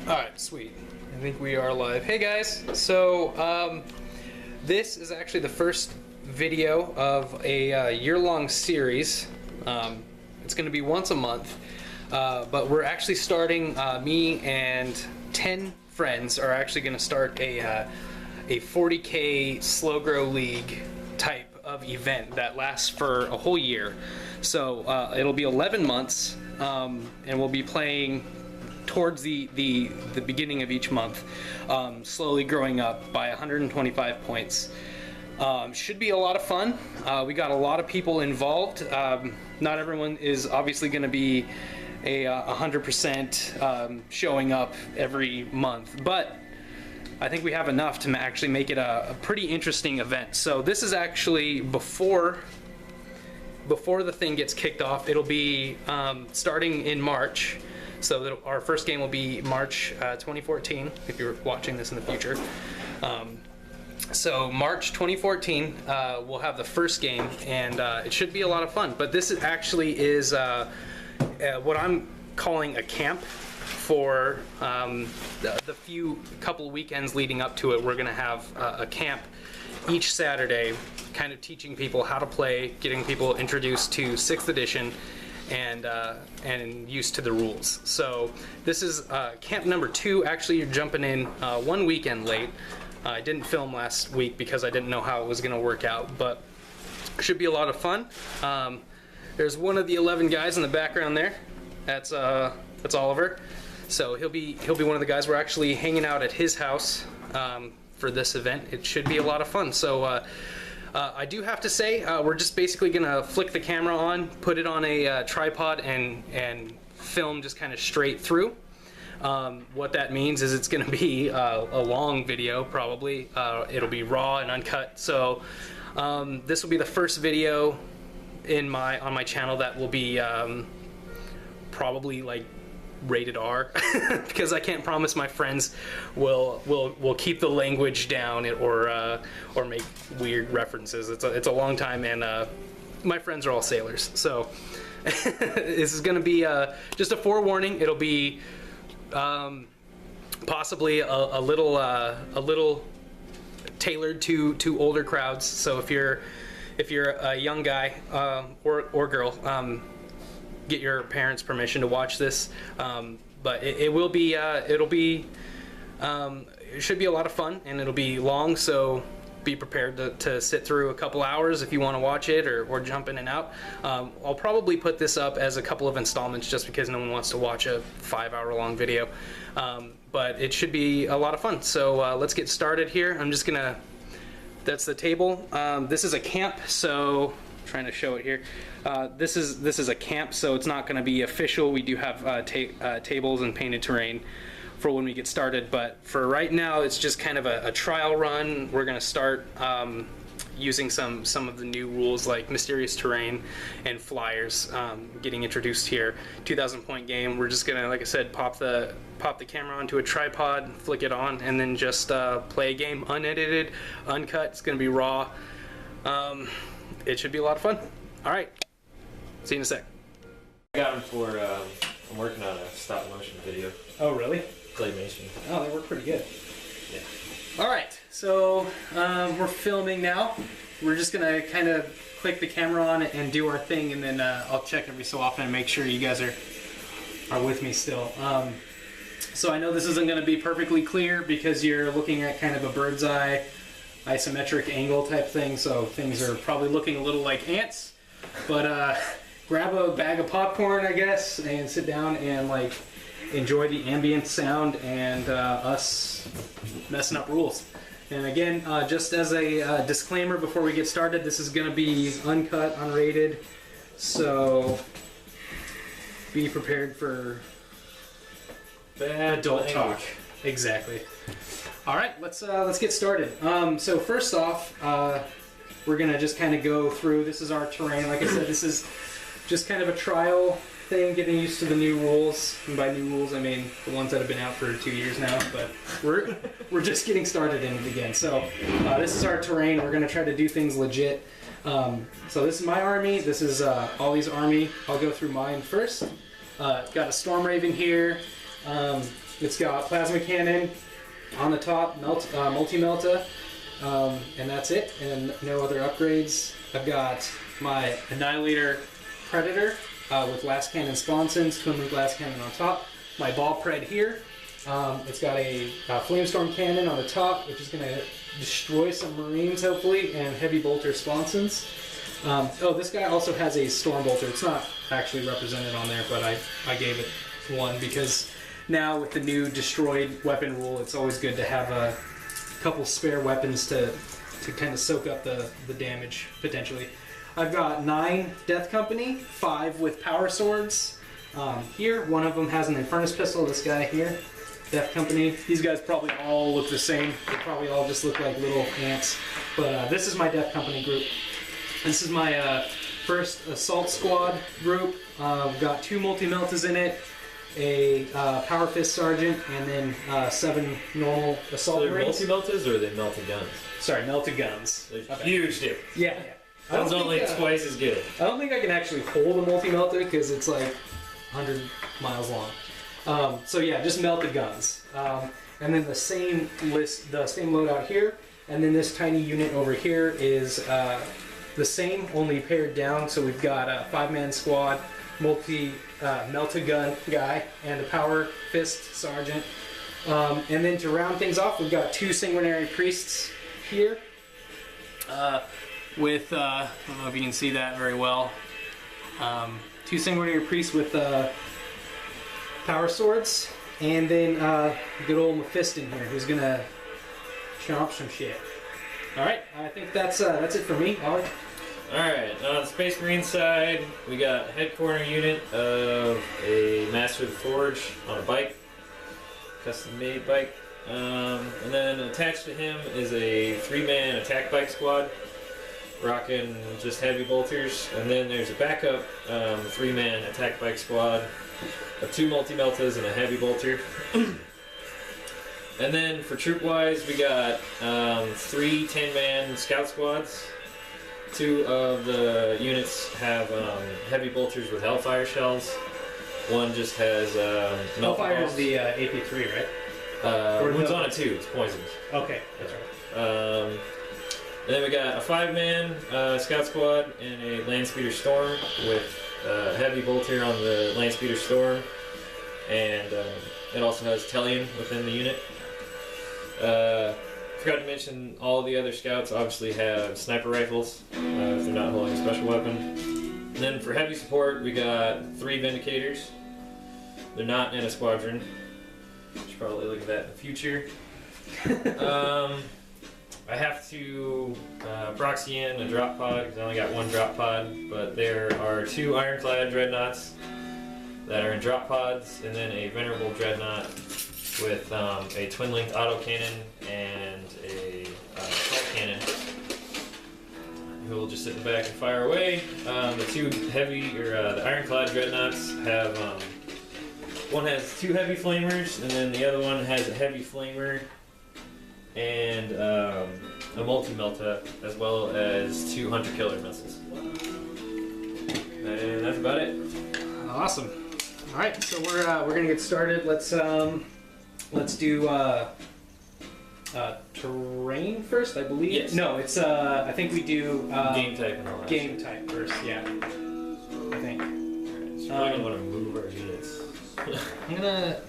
Alright, sweet. I think we are live. Hey guys, so this is actually the first video of a year-long series. It's going to be once a month, but we're actually starting, me and 10 friends are actually going to start a 40K slow grow league type of event that lasts for a whole year. So it'll be 11 months, and we'll be playing towards the beginning of each month, slowly growing up by 125 points. Should be a lot of fun. We got a lot of people involved. Not everyone is obviously going to be a 100% showing up every month, but I think we have enough to actually make it a pretty interesting event. So this is actually before the thing gets kicked off. It'll be starting in March. So our first game will be March 2014, if you're watching this in the future. So March 2014, we'll have the first game, and it should be a lot of fun. But this actually is what I'm calling a camp for the couple weekends leading up to it. We're going to have a camp each Saturday, kind of teaching people how to play, getting people introduced to 6th edition, and used to the rules. So this is camp number 2. Actually, you're jumping in 1 weekend late. I didn't film last week because I didn't know how it was going to work out, but it should be a lot of fun. There's one of the 11 guys in the background there. That's Oliver. So he'll be one of the guys. We're actually hanging out at his house for this event. It should be a lot of fun. So I do have to say, we're just basically gonna flick the camera on, put it on a tripod, and film just kind of straight through. What that means is it's gonna be a long video, probably. It'll be raw and uncut. So this will be the first video on my channel that will be probably like rated R, because I can't promise my friends will keep the language down or make weird references. It's a long time, and my friends are all sailors, so this is gonna be just a forewarning. It'll be possibly a little tailored to older crowds. So if you're a young guy or girl, get your parents' permission to watch this, but it should be a lot of fun, and it'll be long, so be prepared to sit through a couple hours if you want to watch it, or jump in and out. I'll probably put this up as a couple of installments just because no one wants to watch a 5-hour long video, but it should be a lot of fun. So let's get started here. That's the table. This is a camp, so trying to show it here. This is a camp, so it's not going to be official. We do have tables and painted terrain for when we get started, but for right now it's just kind of a trial run. We're going to start using some of the new rules like mysterious terrain and flyers, getting introduced here. 2,000 point game. We're just gonna, like I said, pop the camera onto a tripod, flick it on, and then just play a game, unedited, uncut. It's gonna be raw. It should be a lot of fun. All right, see you in a sec. I got them for, I'm working on a stop motion video. Oh, really? Claymation. Oh, they work pretty good. Yeah. All right, so we're filming now. We're just gonna kind of click the camera on it and do our thing, and then I'll check every so often and make sure you guys are with me still. So I know this isn't gonna be perfectly clear because you're looking at kind of a bird's eye isometric angle type thing, so things are probably looking a little like ants, but grab a bag of popcorn, I guess, and sit down and like enjoy the ambient sound and us messing up rules. And again, just as a disclaimer before we get started, this is going to be uncut, unrated, so be prepared for Bad adult language. talk. Exactly. All right, let's get started. So first off, we're gonna just kind of go through. This is our terrain. Like I said, this is just kind of a trial thing, getting used to the new rules. And by new rules, I mean the ones that have been out for 2 years now. But we're just getting started in it again. So this is our terrain. We're gonna try to do things legit. So this is my army. This is Ollie's army. I'll go through mine first. Got a Storm Raven here. It's got plasma cannon on the top, multi-melta, and that's it, and no other upgrades. I've got my Annihilator Predator with glass cannon sponsons, twin link glass cannon on top. My ball pred here. It's got a flamestorm cannon on the top, which is going to destroy some Marines, hopefully, and heavy bolter sponsons. This guy also has a storm bolter. It's not actually represented on there, but I gave it one because now with the new destroyed weapon rule, it's always good to have a couple spare weapons to kind of soak up the damage, potentially. I've got 9 Death Company, 5 with power swords. Here, one of them has an Infernus pistol, this guy here, Death Company. These guys probably all look the same. They probably all just look like little ants. But this is my Death Company group. This is my first Assault Squad group. We've got 2 multi-meltas in it, a Power Fist Sergeant, and then 7 normal Assault So they're Marines. multi-meltas or are they melted guns? Sorry, melted guns. There's Okay. huge difference. Yeah. One's only twice as good. I don't think I can actually hold a multi-melta because it's like 100 miles long. So yeah, just melted guns. And then the same loadout here, and then this tiny unit over here is the same, only pared down. So we've got a 5-man squad, melted gun guy, and a power fist sergeant. And then to round things off, we've got 2 sanguinary priests here. With, I don't know if you can see that very well, 2 sanguinary priests with power swords, and then good old Mephiston here, who's gonna chomp some shit. All right, I think that's it for me, Ollie. All right, on the Space Marine side, we got a head corner unit of a Master of the Forge on a bike, custom-made bike. And then attached to him is a 3-man attack bike squad, rocking just heavy bolters. And then there's a backup 3-man attack bike squad of 2 multi-meltas and a heavy bolter. And then for troop-wise, we got 3 10-man scout squads. 2 of the units have heavy bolters with Hellfire shells. One just has Hellfire is the AP3, right? One's on a 2, it's poisoned. Okay, that's right. And then we got a 5-man scout squad and a Landspeeder Storm with heavy bolter on the Landspeeder Storm, and it also has Tellian within the unit. Forgot to mention all the other scouts obviously have sniper rifles if they're not holding a special weapon. And then for heavy support, we got 3 Vindicators. They're not in a squadron. Should probably look at that in the future. I have to proxy in a drop pod because I only got 1 drop pod, but there are 2 ironclad dreadnoughts that are in drop pods, and then a venerable dreadnought with a twin-linked autocannon and a assault cannon. Who will just sit in the back and fire away. The 2 heavy, or the ironclad dreadnoughts have one has 2 heavy flamers, and then the other one has a heavy flamer and a multi-melta, as well as 2 hunter-killer missiles. And that's about it. Awesome. All right, so we're gonna get started. Let's do terrain first, I believe. Yes. No, it's I think we do Game type and all that. game type first. Yeah, I think. Alright, so we're probably gonna want to move our units. I'm gonna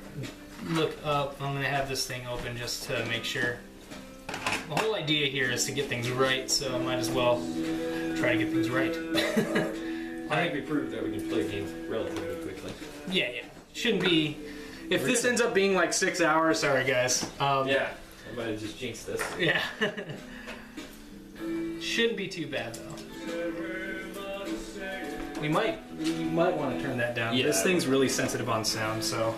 look up. I'm gonna have this thing open just to make sure. The whole idea here is to get things right, so I might as well try to get things right. I think we proved that we can play games relatively quickly. Yeah. Shouldn't be. If this ends up being like 6 hours, sorry guys. Yeah, I might have just jinxed this. Yeah. Shouldn't be too bad though. We might want to turn that down. Yeah, This thing's really sensitive on sound, so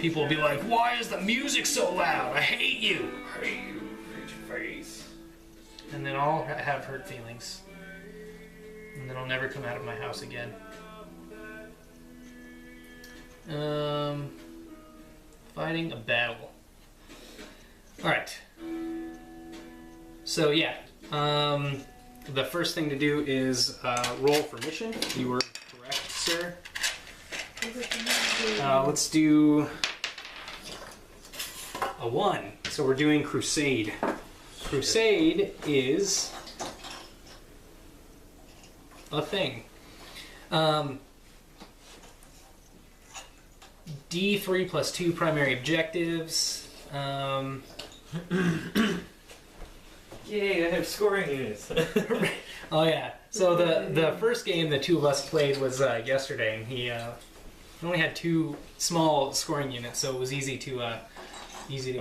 people will be like, "Why is the music so loud? I hate you." I hate you. Hate your face. And then I'll have hurt feelings. And then I'll never come out of my house again. Fighting a battle. Alright. So yeah, the first thing to do is roll for mission. You were correct, sir. Let's do a 1. So we're doing Crusade. Crusade is a thing. D3 plus 2 primary objectives. Yay, I have scoring units. Oh yeah. So the first game the two of us played was yesterday, and he only had 2 small scoring units, so it was easy to I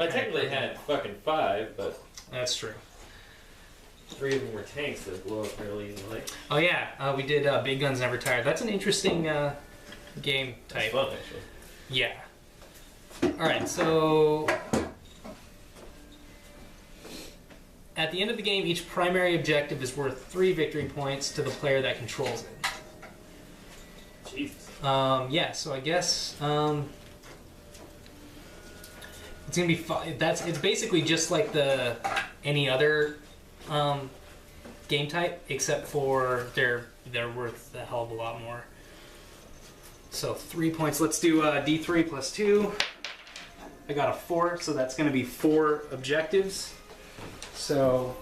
technically had fucking 5, but That's true. 3 of them were tanks that blow up real easily. Oh yeah, we did Big Guns Never Tire. That's an interesting game type. It's fun, actually. Yeah. All right, so at the end of the game, each primary objective is worth 3 victory points to the player that controls it. Jesus. Yeah, so I guess it's gonna be fun. It's basically just like any other game type, except for they're worth a hell of a lot more. So 3 points. Let's do D3 plus 2. I got a 4, so that's going to be 4 objectives. So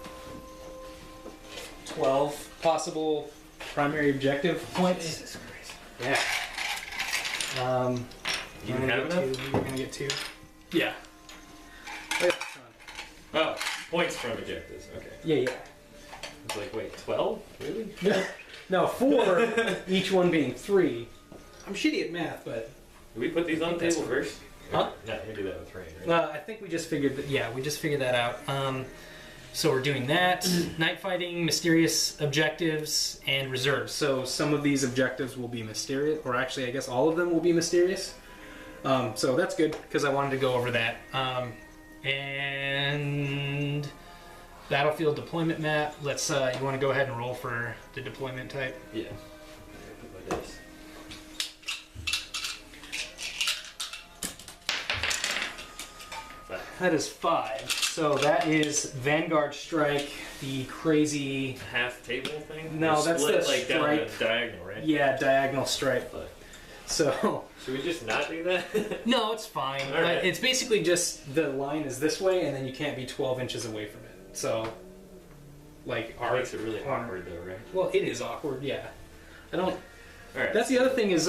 12 possible primary objective points. Jesus Christ. Yeah. You I'm gonna have get enough? 2. You're going to get 2. Yeah. Oh, points from objectives. Okay. Yeah. It's like, wait, 12? Really? No, 4, each one being 3. I'm shitty at math, but... Did we put these on the table first? Huh? No, we do that with rain, right? I think we just figured that, we just figured that out. So we're doing that, night fighting, mysterious objectives, and reserves. So some of these objectives will be mysterious, or actually I guess all of them will be mysterious. So that's good, because I wanted to go over that. And battlefield deployment map. Let's, you want to go ahead and roll for the deployment type? Yeah. Put my dice. That is 5. So that is Vanguard Strike, the crazy... Half table thing? No, Or that's split, the like down the stripe. diagonal, right? Yeah, diagonal stripe. But So... should we just not do that? No, it's fine. All right. It's basically just the line is this way, and then you can't be 12 inches away from it. So, like, It makes it really awkward, though, right? Well, it is awkward, yeah. I don't... All right. That's the other thing is,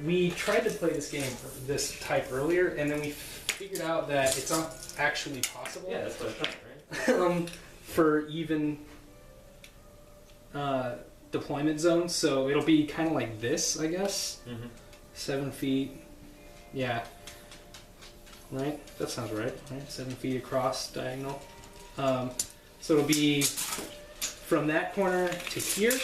we tried to play this game, this type earlier, and then we figured out that it's not actually possible. Yeah, that's what I thought, right? For even deployment zones, so it'll be kind of like this, I guess. Mm-hmm. 7 feet. Yeah. Right? That sounds right. 7 feet across, diagonal. So it'll be from that corner to here.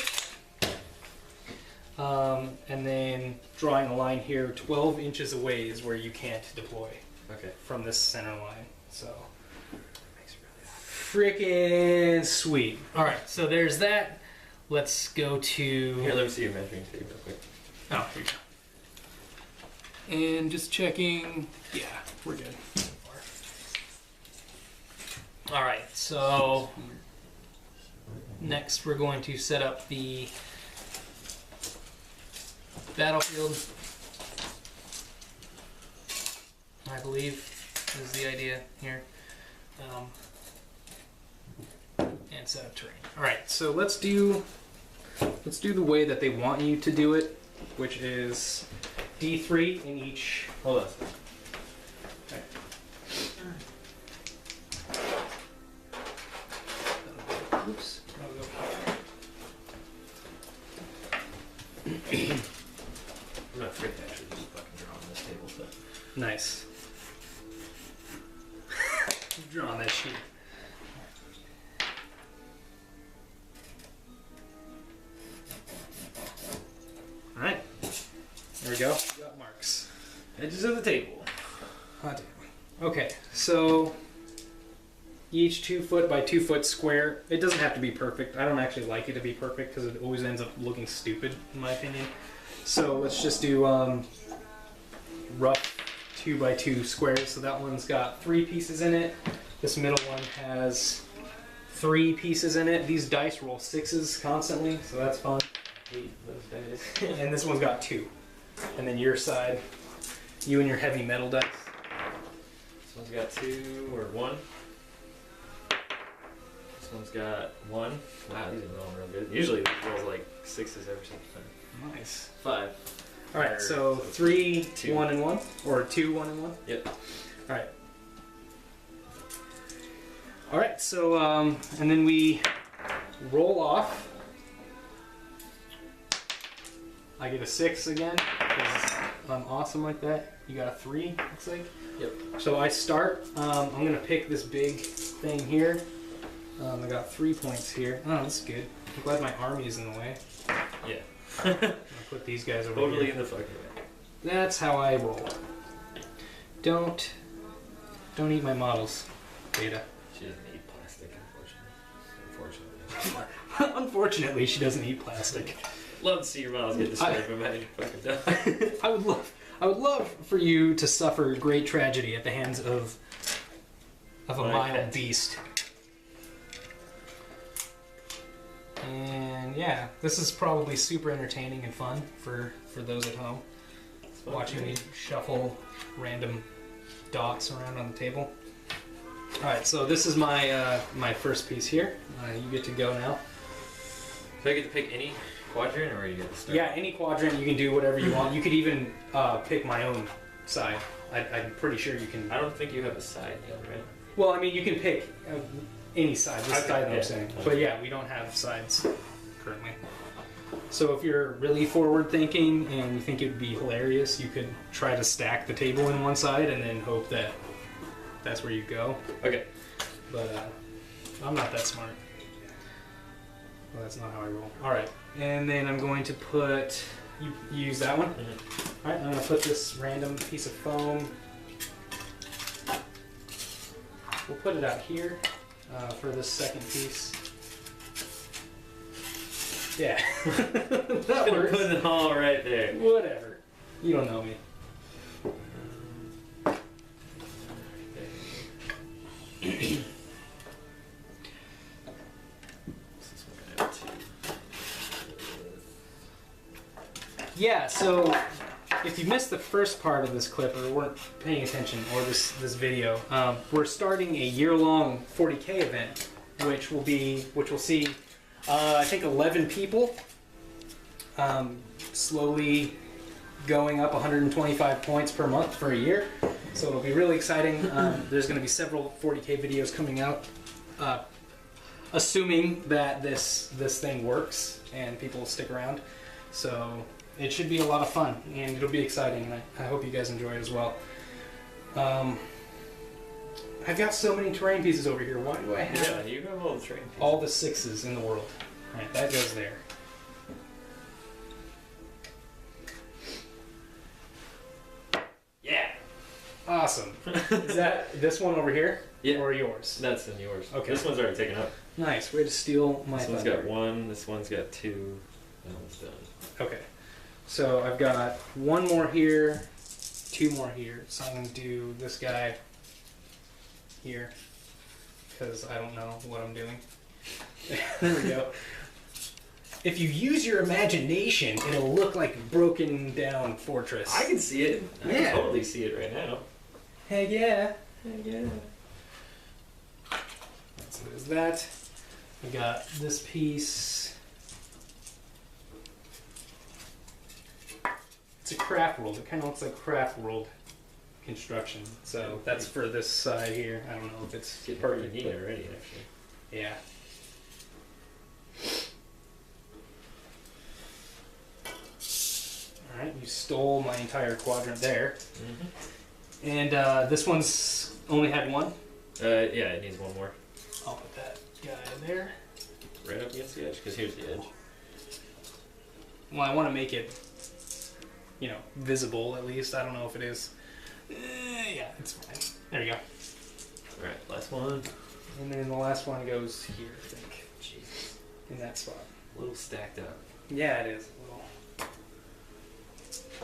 And then drawing a line here, 12 inches away is where you can't deploy. Okay. From this center line. So, freaking sweet. All right, so there's that. Let's go to... Here, let me see your measuring tape real quick. Oh, here you go. And just checking. Yeah, we're good. All right, so next we're going to set up the battlefield. I believe is the idea here. And set up terrain. All right, so let's do the way that they want you to do it, which is D3 in each. Hold on. Okay. Oops. I'm not afraid to actually just fucking draw on this table stuff. Nice. Draw on that sheet. All right. There we go. Got marks. Edges of the table. Hot damn. Okay, so each 2 foot by 2 foot square. It doesn't have to be perfect. I don't actually like it to be perfect because it always ends up looking stupid, in my opinion. So let's just do rough 2 by 2 squares. So that one's got 3 pieces in it. This middle one has 3 pieces in it. These dice roll 6s constantly, so that's fun. Hate those guys. And this one's got 2. And then your side, you and your heavy metal dice. This one's got 2 or 1. This one's got 1. Wow, these are rolling real good. Usually these rolls like 6s every single time. Nice. 5. All right, so 3, 2, 1, and 1, or 2, 1, and 1. Yep. All right. All right. So and then we roll off. I get a 6 again because I'm awesome like that. You got a 3, looks like. Yep. So I start. I'm gonna pick this big thing here. I got 3 points here. Oh, that's good. I'm glad my army is in the way. Yeah. I'll put these guys over Totally here. in the fucking way. That's how I roll. Don't eat my models, Beta. She doesn't eat plastic, unfortunately. Unfortunately, she doesn't eat plastic. Love to see your models get destroyed by magic fucking die. I would love for you to suffer great tragedy at the hands of a My mild pet. beast. And yeah, this is probably super entertaining and fun for those at home watching me shuffle random dots around on the table. All right, so this is my my first piece here. You get to go now. So I get to pick any quadrant, or you get to start? Yeah, any quadrant, you can do whatever you want. You could even pick my own side. I'm pretty sure you can. I don't think you have a side yet, right? Well, I mean, you can pick any side. This Okay, side yeah. I'm saying. But yeah, we don't have sides currently. So if you're really forward thinking and you think it would be hilarious, you could try to stack the table in one side and then hope that that's where you go. Okay. But I'm not that smart. Well, that's not how I roll. All right, and then I'm going to put. You use that one. Mm-hmm. All right, I'm going to put this random piece of foam. We'll put it out here for this second piece. Yeah, that Put works. it all right there. Whatever. You don't know me. Yeah, so if you missed the first part of this clip or weren't paying attention, or this video, we're starting a year-long 40K event, which will see I think 11 people, slowly going up 125 points per month for a year. So it'll be really exciting. There's going to be several 40K videos coming out, assuming that this thing works and people will stick around. So it should be a lot of fun and it'll be exciting, and I hope you guys enjoy it as well. I've got so many terrain pieces over here. Why do I have Yeah, you have all the train pieces. all the 6s in the world? All right, that goes there. Yeah. Awesome. Is that this one over here? Yeah. Or yours? That's in yours. Okay. This one's already taken up. Nice. Way to steal my This one's thunder. got 1. This one's got 2. That one's done. Okay. So I've got 1 more here, 2 more here. So I'm going to do this guy here because I don't know what I'm doing. There we go. If you use your imagination, it'll look like a broken down fortress. I can see it. I Yeah. can totally see it right now. Heck yeah. Heck yeah. So there's that. We got this piece. It's a craft world. It kind of looks like craft world construction. So that's for this side here. I don't know if it's It's getting pretty perfect. neat But already, actually. yeah. All right, you stole my entire quadrant there. Mm-hmm. And this one's only had 1. Yeah, it needs 1 more. I'll put that guy there. Right up against the edge, because here's the edge. Well, I want to make it, visible at least. I don't know if it is. Yeah, it's fine. There you go. Alright, last one. And then the last one goes here, I think, Jesus. in that spot. A little stacked up. Yeah, it is. A little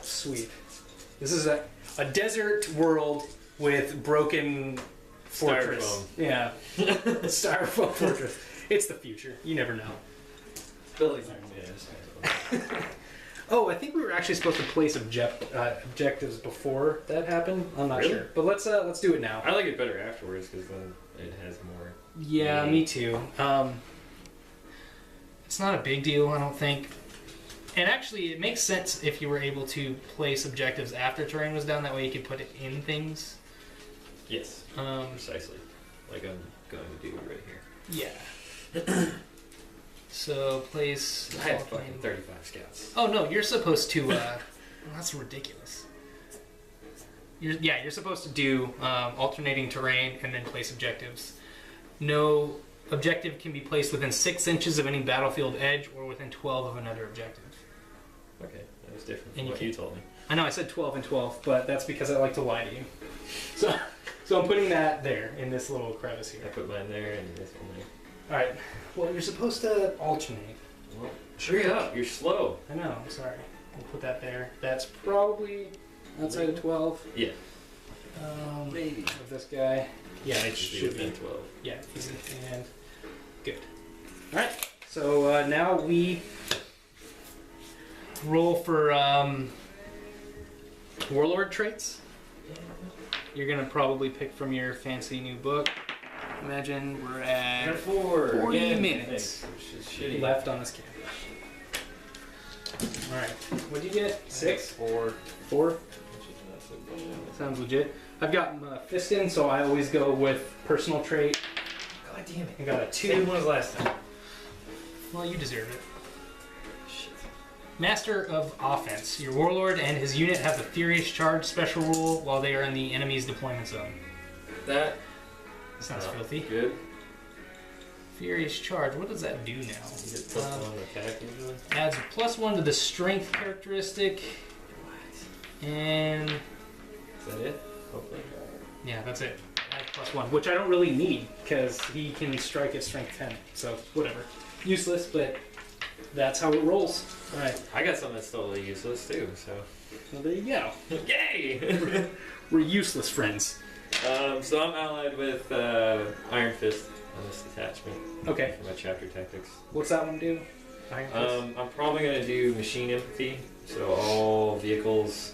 sweet. This is a desert world with broken fortress. Styrofoam. Yeah. Styrofoam fortress. It's the future. You never know. Buildings aren't made of styrofoam. Oh, I think we were actually supposed to place objectives before that happened. I'm not Really? sure, but let's do it now. I like it better afterwards because then it has more. Yeah, me too. It's not a big deal, I don't think. And actually, it makes sense if you were able to place objectives after terrain was down. That way you could put it in things. Yes. Precisely. Like I'm going to do right here. Yeah. So, place... I have fucking 35 scouts. Oh, no, you're supposed to... that's ridiculous. You're supposed to do alternating terrain and then place objectives. No objective can be placed within 6 inches of any battlefield edge or within 12 of another objective. Okay, that was different And from what you told me. I know I said 12 and 12, but that's because I like to lie to you. So I'm putting that there in this little crevice here. I put mine there and this one there. Alright, well, you're supposed to alternate. Well, hurry up, you're slow. I know, I'm sorry. We'll put that there. That's probably outside of 12. Yeah. Maybe. With this guy. Yeah, Might it just be should be. within 12. Yeah, easy. And good. Alright, so now we roll for Warlord traits. You're going to probably pick from your fancy new book. Imagine we're at 40 minutes Which is shitty. left on this camp. Alright, what'd you get? 6? 4. 4? Which is not so bad. Sounds legit. I've got Fistin, so I always go with personal trait. God damn it. I got a 2. Same one as last time. Well, you deserve it. Shit. Master of Offense. Your warlord and his unit have the Furious Charge special rule while they are in the enemy's deployment zone. That Sounds filthy. good. Furious Charge. What does that do now? You get +1 attack usually. Adds a +1 to the strength characteristic. And Is that it? Hopefully. yeah, that's it. Add +1, which I don't really need because he can strike at strength 10. So whatever. Useless, but that's how it rolls. All right. I got something that's totally useless too, so. Well, there you go. Yay! We're useless friends. So I'm allied with Iron Fist on this detachment Okay. for my chapter tactics. What's that one do? Iron Fist? I'm probably going to do machine empathy, so all vehicles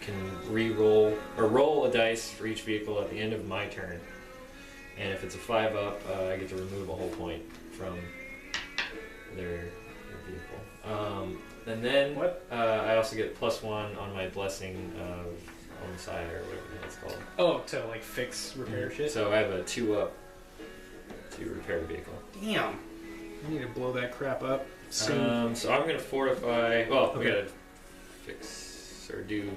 can re-roll or roll a dice for each vehicle at the end of my turn. And if it's a 5-up, I get to remove a whole point from their vehicle. And then What? I also get +1 on my blessing of homicide or whatever it's called. Oh, to like fix, repair shit? So I have a 2-up to repair the vehicle. Damn. I need to blow that crap up soon. So I'm going to fortify. Well, we Okay. got to fix or do.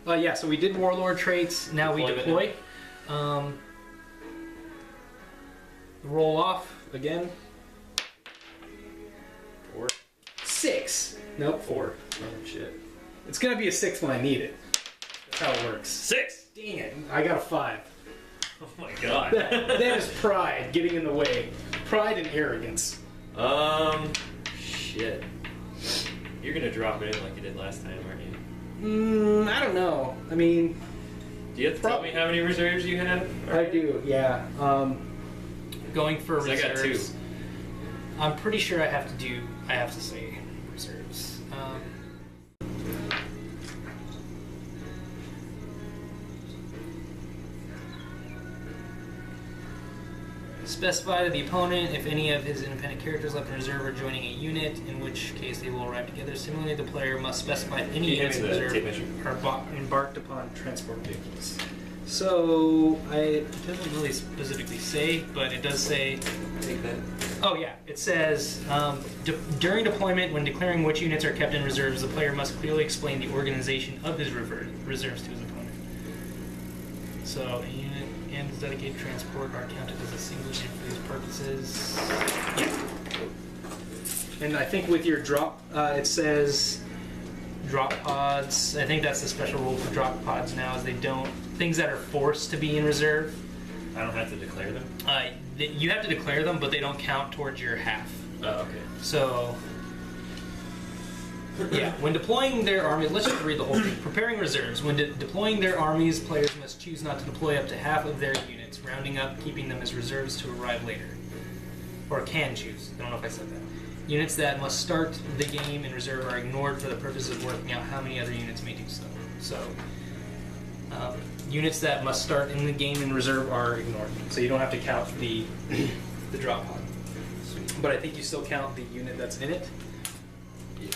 Yeah, so we did Warlord traits. Now we Deployment. deploy. Roll off again. 4. 6. Nope, 4. Oh shit. It's gonna be a 6 when I need it. That's how it works. 6. Dang it. I got a 5. Oh my god. That is pride getting in the way. Pride and arrogance. Shit. You're gonna drop it in like you did last time, aren't you? I don't know. I mean, Do you have to tell me how many reserves you have? I do, yeah. Going for 'Cause I got reserves. 2. I'm pretty sure I have to say reserves. Specify to the opponent if any of his independent characters left in reserve are joining a unit, in which case they will arrive together. Similarly, the player must specify if any units in reserve are embarked upon transport vehicles. So, it doesn't really specifically say, but it does say... Take that. Oh yeah, it says, during deployment, when declaring which units are kept in reserves, the player must clearly explain the organization of his reserves to his opponent. So, a unit and its dedicated transport are counted as a single unit for these purposes. Yeah. And I think with your drop, it says drop pods. I think that's the special rule for drop pods now, is they don't... Things that are forced to be in reserve. I don't have to declare them? You have to declare them, but they don't count towards your half. Oh, okay. So, yeah, when deploying their army, let's just read the whole thing. Preparing reserves. When deploying their armies, players must choose not to deploy up to half of their units, rounding up, keeping them as reserves to arrive later. Or can choose. I don't know if I said that. Units that must start the game in reserve are ignored for the purpose of working out how many other units may do so. So, units that must start in the game in reserve are ignored. So you don't have to count the drop pod. But I think you still count the unit that's in it. Yeah.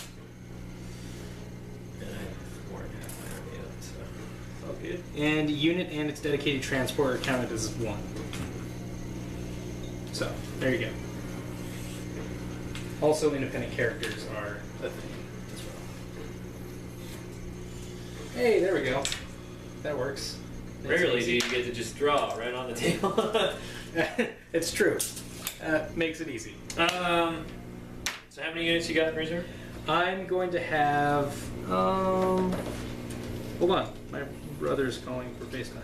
And I have 4.5 yet, so it's all good. And unit and its dedicated transport are counted as one. So, there you go. Also, independent characters are a thing as well. Hey, there we go. That works. That's Rarely easy. do you get to just draw right on the table. It's true. Makes it easy. So how many units you got in reserve? I'm going to have. Hold on. My brother's calling for FaceTime.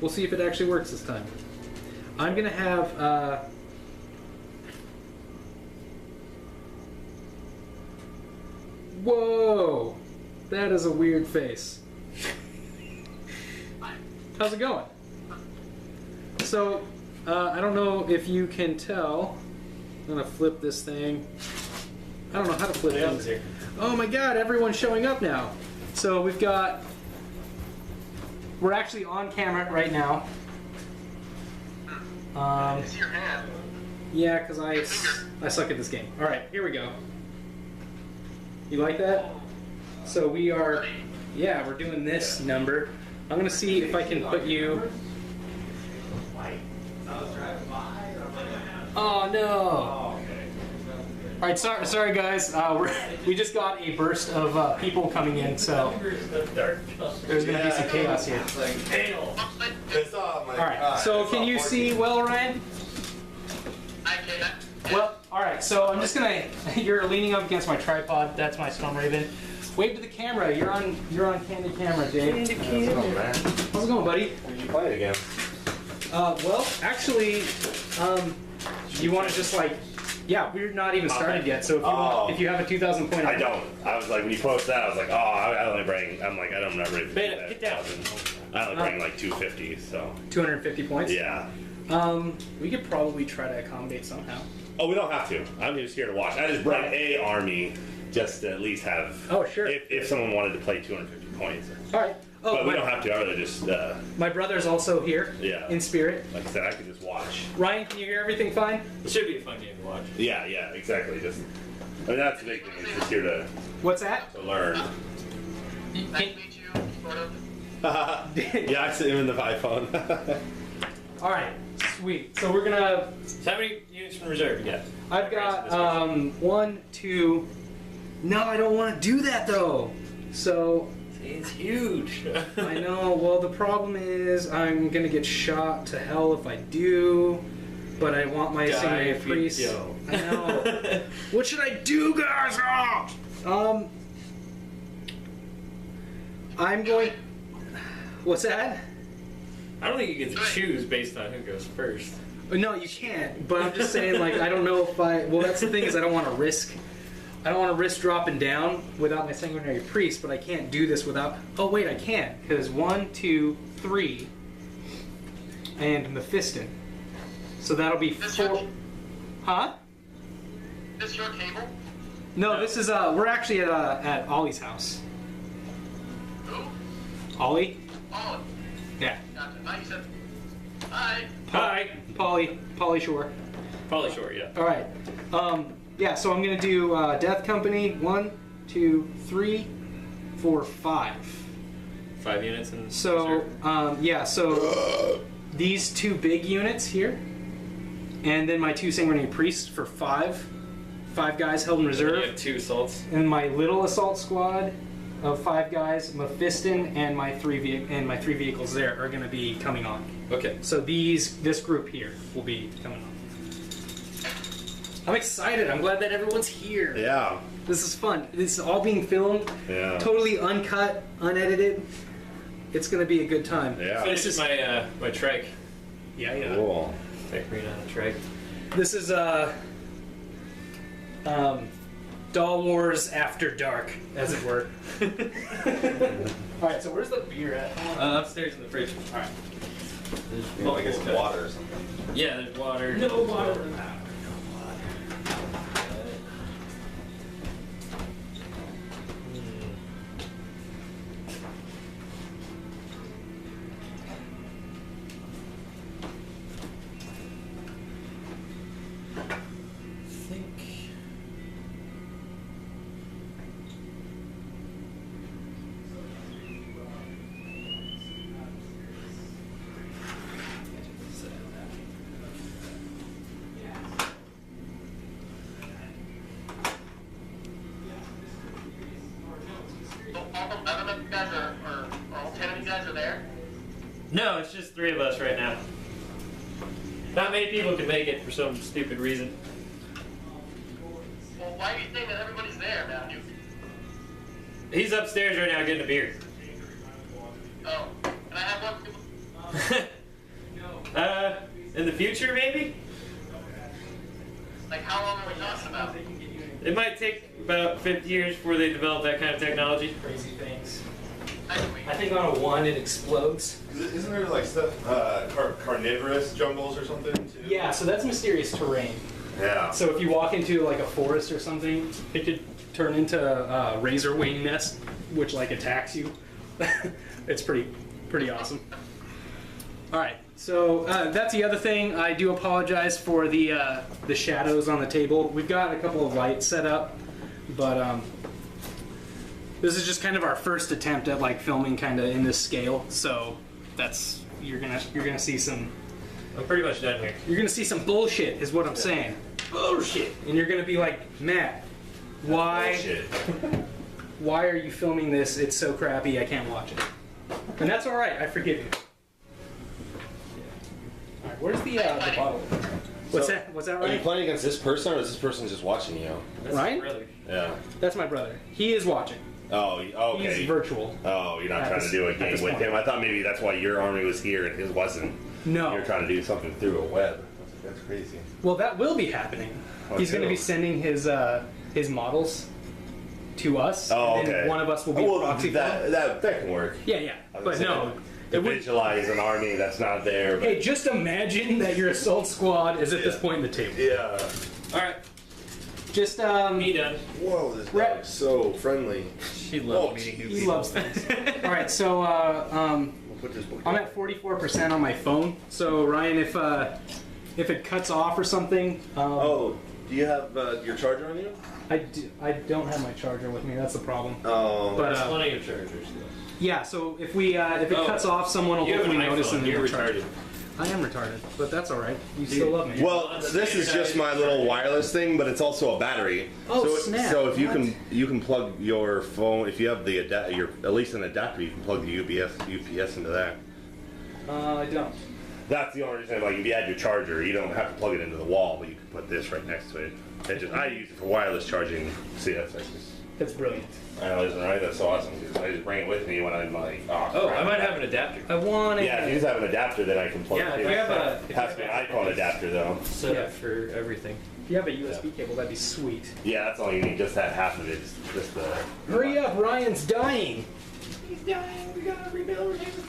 We'll see if it actually works this time. I'm going to have. Whoa! That is a weird face. How's it going? So, I don't know if you can tell. I'm gonna flip this thing. I don't know how to flip things here. Oh my god, everyone's showing up now. So we've got. We're actually on camera right now. It's your hand. Yeah, because I suck at this game. Alright, here we go. You like that? So we are. Yeah, we're doing this number. I'm gonna see if I can put you. Oh no! Alright, sorry guys. We just got a burst of people coming in, so there's gonna be some chaos here. Alright, so can you see well, Ryan? I can. Well, alright, so I'm just gonna. You're leaning up against my tripod. That's my Storm Raven. Wave to the camera. You're on candid camera, Dave. How's it going, man? How's it going, buddy? When did you play it again? Well, actually, you want to just like, yeah, we're not even started yet. So if you want, if you have a 2,000 point, I don't. I was like, when you posted that, I was like, oh, I only bring. I'm like, I don't remember. Beta, get down. I only bring like 250. So 250 points. yeah. We could probably try to accommodate somehow. Oh, we don't have to. I'm just here to watch. I just brought a army just to at least have. Oh, sure. If someone wanted to play 250 points. All right. Oh, But we don't have to. I really just. my brother's also here. Yeah. In spirit. Like I said, I could just watch. Ryan, can you hear everything fine? It should be a fun game to watch. Yeah, exactly. Just. I mean, that's the big thing. It's just here to What's that? learn. Nice to meet you, sort of. Yeah, I see him in the iPhone. All right. Sweet. So we're gonna. So how many units in reserve you got? I've got 1, 2. No, I don't want to do that though. So It's huge. I know. Well, the problem is I'm gonna get shot to hell if I do. But I want my Die Samurai if you priest. don't. I know. What should I do, guys? I'm going. What's that? I don't think you get to choose based on who goes first. No, you can't. But I'm just saying, like, I don't know if I. Well, that's the thing is I don't want to risk. I don't want to risk dropping down without my sanguinary priest, but I can't do this without. Oh wait, I can because 1, 2, 3, and Mephiston. So that'll be 4. Huh? This your table? No, this is we're actually at Ollie's house. Who? Ollie? Oh, Yeah. gotcha. Now you said. Hi. Hi. Polly Shore. Probably short, yeah. All right. Yeah. So I'm gonna do Death Company. 1, 2, 3, 4, 5. 5 units in So reserve. yeah. So these 2 big units here, and then my 2 sanguinary priests for 5. 5 guys held in And then you reserve, have 2 assaults. and my little assault squad of 5 guys, Mephiston, and my 3 vehicles there are gonna be coming on. Okay. So this group here will be coming on. I'm excited. I'm glad that everyone's here. Yeah. This is fun. This is all being filmed, Yeah. totally uncut, unedited. It's gonna be a good time. Yeah. Finish is- my my trike. Yeah. Cool. Take green on a trike. This is Doll Wars After Dark, as it were. All right. So where's the beer at? Upstairs in the fridge. All right. Well, I guess water or something. Yeah, there's water. No water. So all 11 of you guys or all 10 of you guys are there? No, it's just 3 of us right now. Not many people can make it for some stupid reason. Well, why do you think that everybody's there, man? He's upstairs right now getting a beer. Oh, and I have one. In the future, maybe? Like, how long are we talking about? It might take about 50 years before they develop that kind of technology. Crazy things. Next week. I think on a 1 it explodes. Isn't there like stuff, carnivorous jungles or something too? Yeah, so that's mysterious terrain. Yeah. So if you walk into like a forest or something, it could turn into a razor wing nest, which like attacks you. It's pretty awesome. All right, so that's the other thing. I do apologize for the shadows on the table. We've got a couple of lights set up, but this is just kind of our first attempt at like filming kind of in this scale. So that's you're gonna see some. I'm pretty much done here. You're gonna see some bullshit, is what I'm saying. Bullshit, and you're gonna be like, Matt, why? Bullshit. Why are you filming this? It's so crappy, I can't watch it. And that's all right. I forgive you. All right, where's the bottle? What's that? What's that, Are you Ryan? playing against this person, or is this person just watching you? That's Ryan? Brother. Yeah. That's my brother. He is watching. Oh, okay. He's virtual. Oh, you're not At trying this- to do a at game this with point. him. I thought maybe that's why your army was here and his wasn't. No. You're trying to do something through a web. That's crazy. Well, that will be happening. Oh, He's going to cool. be sending his models to us. Oh, and then okay. one of us will be a well, proxy. that can work. Yeah, yeah. I was But gonna no. say, It to would, visualize an army that's not there. But hey, just imagine that your assault squad is at this point in the table. Yeah. All right, Just me done. Whoa, this Right. dog's so friendly. She loves meeting new he loves things. All right, so We'll put this book I'm down. at 44% on my phone. So Ryan, if it cuts off or something, Oh, do you have your charger on you? I don't have my charger with me. That's the problem. Oh. But That's one of your chargers. yeah, so if it Oh. cuts off, someone will You have an hopefully notice iPhone. and You're they'll charge retarded. it. I am retarded, but that's all right. You still love me. well, this is just my little wireless thing, but it's also a battery. Oh, so, snap. So if What? you can plug your phone, if you have the your at least an adapter, you can plug the UPS into that. I don't. That's the only reason. Like if you had your charger, you don't have to plug it into the wall, but you can put this right next to it. I use it for wireless charging. See, that's just. That's brilliant. I know, isn't it right? That's so awesome. I just bring it with me when I'm like, Oh, crap. I might have an adapter. I want it. Yeah, if you just have an adapter, then I can plug Yeah, it. if you have a- It has to be an iPhone adapter though. Set Yeah. up for everything. If you have a USB cable, that'd be sweet. Yeah, that's all you need. Just that half of it. Just the. Hurry up, Ryan's dying. He's dying. We gotta rebuild him.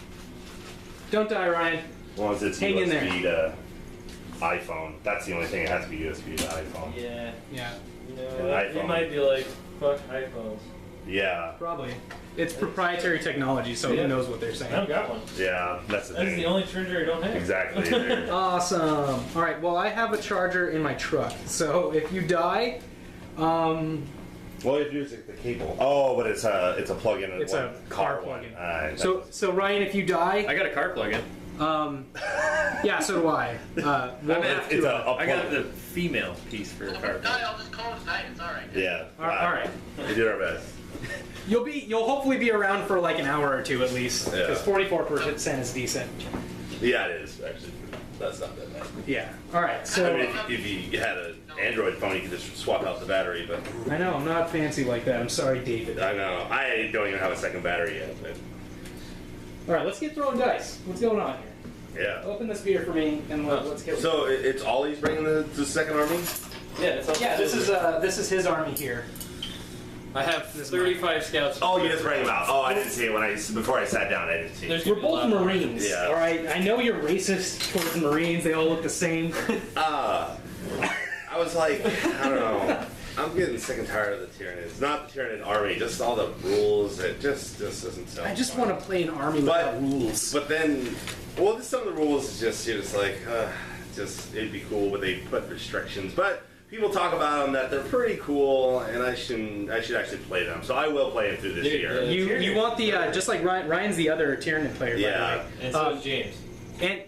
Don't die, Ryan. As long as it's Hang in USB to iPhone. That's the only thing. It has to be USB to iPhone. Yeah. Yeah, You know, An you iPhone. might be like, fuck iPhones. Yeah, probably. It's proprietary technology, so Yeah. who knows what they're I don't saying. got one. yeah. That's the That's thing. the only charger I don't have. Exactly. There. Awesome. All right. Well, I have a charger in my truck, so if you die, Well, if you use the cable. Oh, but it's a plug-in. and It's one a car one. plug-in. So Ryan, if you die, I got a car plug-in. yeah, so do I. We'll have It's to, a I got plug. the female piece for a Well, car if plug-in. not, I'll just call it tonight. It's all right. Yeah. all right. We did our best. You'll hopefully be around for like an hour or two at least, Yeah. because 44% is decent. Yeah, it is actually. That's not that bad. Yeah. All right. So I mean, if you had an Android phone, you could just swap out the battery. But I know I'm not fancy like that. I'm sorry, David. I know I don't even have a second battery yet. But All right, let's get throwing dice. What's going on here? yeah. Open this beer for me, and let's get. So it's Ollie's bringing the second army? Yeah, it's all Yeah, this is his army here. I have 35 scouts. Oh, you just bring them out. Oh, I didn't see it before I sat down. I didn't see There's it. We're gonna be a both lot more. Marines. Yeah. All right. I know you're racist towards Marines. They all look the same. I was like, I don't know. I'm getting sick and tired of the Tyranids. Not the Tyranid army, just all the rules. It just doesn't sound I just fun. want to play an army But- without rules. But then, well, just some of the rules is just, you're just like, just, it'd be cool, but they put restrictions. But people talk about them that they're pretty cool, and I should actually play them. So I will play them through this Dude, year. You want the just like Ryan's the other Tyranid player. Yeah. By the way. And so is James. And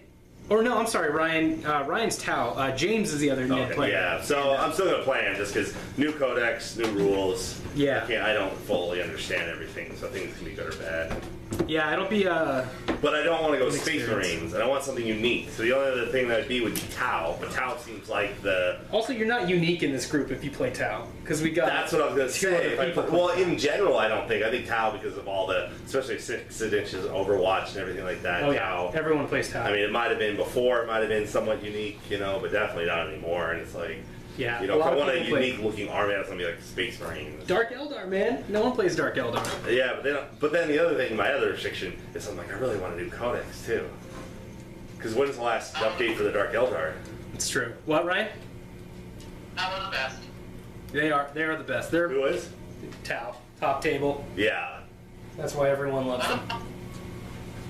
Or no, I'm sorry, Ryan. Ryan's Tau. James is the other Nid Okay, player. yeah, so I'm still gonna play him just because new codex, new rules. Yeah. I don't fully understand everything, so things can be good or bad. Yeah, it'll be But I don't want to go Good Space experience. Marines, and I want something unique. So the only other thing that would be Tau, but Tau seems like the. Also, you're not unique in this group if you play Tau, because we got. That's what I was gonna two say. other If I people put- well, play in general, I don't think. I think Tau because of all the, especially 6 inches Overwatch and everything like that. Oh Tau. yeah, everyone plays Tau. I mean, it might have been before, it might have been somewhat unique, but definitely not anymore. And it's like, yeah, if a I lot of want a people play unique looking army, that's gonna be like Space Marines. Dark Eldar, man. No one plays Dark Eldar. Yeah, but then the other thing, my other restriction is I'm like, I really want to do Codex too. Because when's the last update for the Dark Eldar? It's true. What, Ryan? That was the best. They are the best. They're Who is? Tau, top table. Yeah. That's why everyone loves them.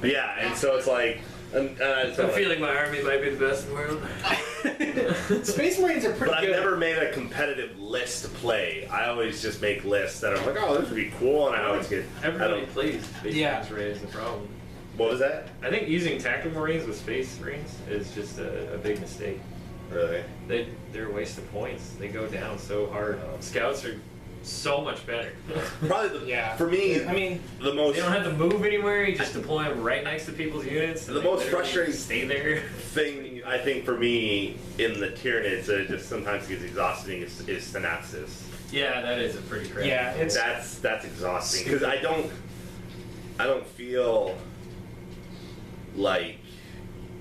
Yeah, and so it's like, and I just I'm like, feeling my army might be the best in the world. Space Marines are pretty but I've good. never made a competitive list to play. I always just make lists that I'm like, oh, this would be cool, and I always get. I Everybody don't, plays Space Yeah. Marines Raid is the problem. what was that? I think using Tactical Marines with Space Marines is just a big mistake. Really? They're a waste of points. They go down so hard. Scouts are so much better. Probably the, Yeah. for me, I mean, the most They don't have to move anywhere. You just deploy them right next to people's units. and The they most literally frustrating stay there. thing I think for me in the Tyranids that just sometimes gets exhausting is Synapsis. Yeah, that is a pretty crappy. yeah, it's That's exhausting because I don't feel like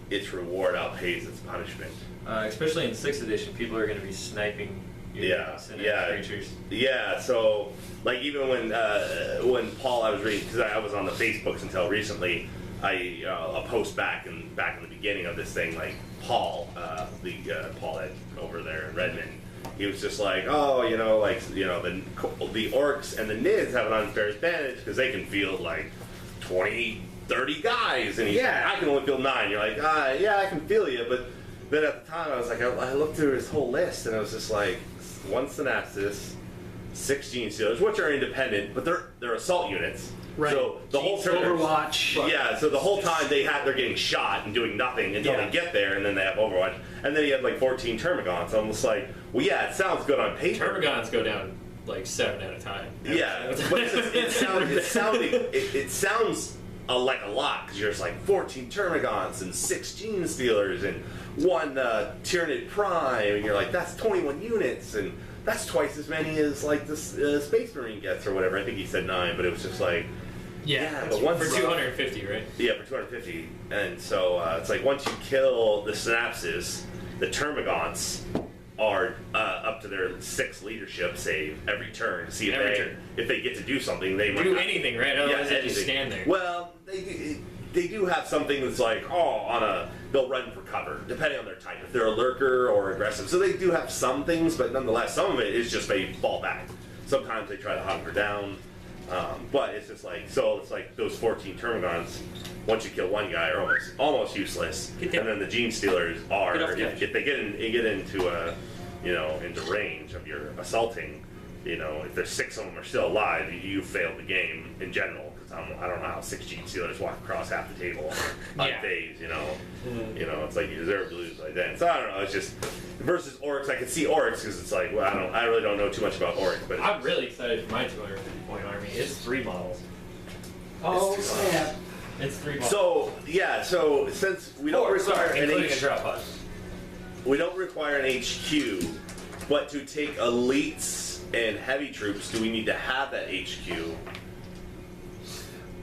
its reward outweighs its punishment. Especially in 6th edition, people are going to be sniping units and creatures. Yeah. So like even when Paul, I was reading because I was on the Facebooks until recently. A post back in the beginning of this thing, like Paul, Paul that over there in Redmond, he was just like, oh, the orcs and the Nids have an unfair advantage because they can field like 20, 30 guys, and he's Yeah. like, I can only field 9. You're like, yeah, I can feel you, but then at the time I was like, I looked through his whole list, and I was just like, 1 Synapsis, 6 Gene Stealers, which are independent, but they're assault units. Right. So the whole turn. Overwatch. Yeah, so the whole time they're getting shot and doing nothing until Yeah. they get there, and then they have Overwatch. And then he had like 14 Termagants. So I'm just like, well, yeah, it sounds good on paper. Termagants go down like 7 at a time. Yeah, but it sounds like a lot because you're just like 14 Termagants and 6 Gene Stealers and 1 Tyranid Prime, and you're like, that's 21 units, and that's twice as many as like the Space Marine gets or whatever. I think he said 9, but it was just like. Yeah, but once For 250, right? Yeah, for 250. And so it's like once you kill the Synapses, the Termagants are up to their 6th leadership save every turn to see if they get to do something. They Do anything, right? Otherwise they just anything. stand there. Well, they do have something that's like, they'll run for cover, depending on their type, if they're a lurker or aggressive. So they do have some things, but nonetheless, some of it is just they fall back. Sometimes they try to hunker down. But it's just like, so it's like those 14 Termagants, once you kill one guy, are almost useless. And then the Gene Stealers are, Get off the if they get into into range of your assaulting, if there's 6 of them are still alive, you failed the game in general. I don't know how 6 Gene Stealers walk across half the table unfazed, it's like you deserve to lose like that. So I don't know, it's just versus orcs. I can see orcs because it's like, well, I really don't know too much about orcs, but I'm really excited for my 250 point army. It's 3 models. Oh snap! It's 3 models. So since we don't require including a drop pod. we don't require an HQ, but to take elites and heavy troops, do we need to have that HQ?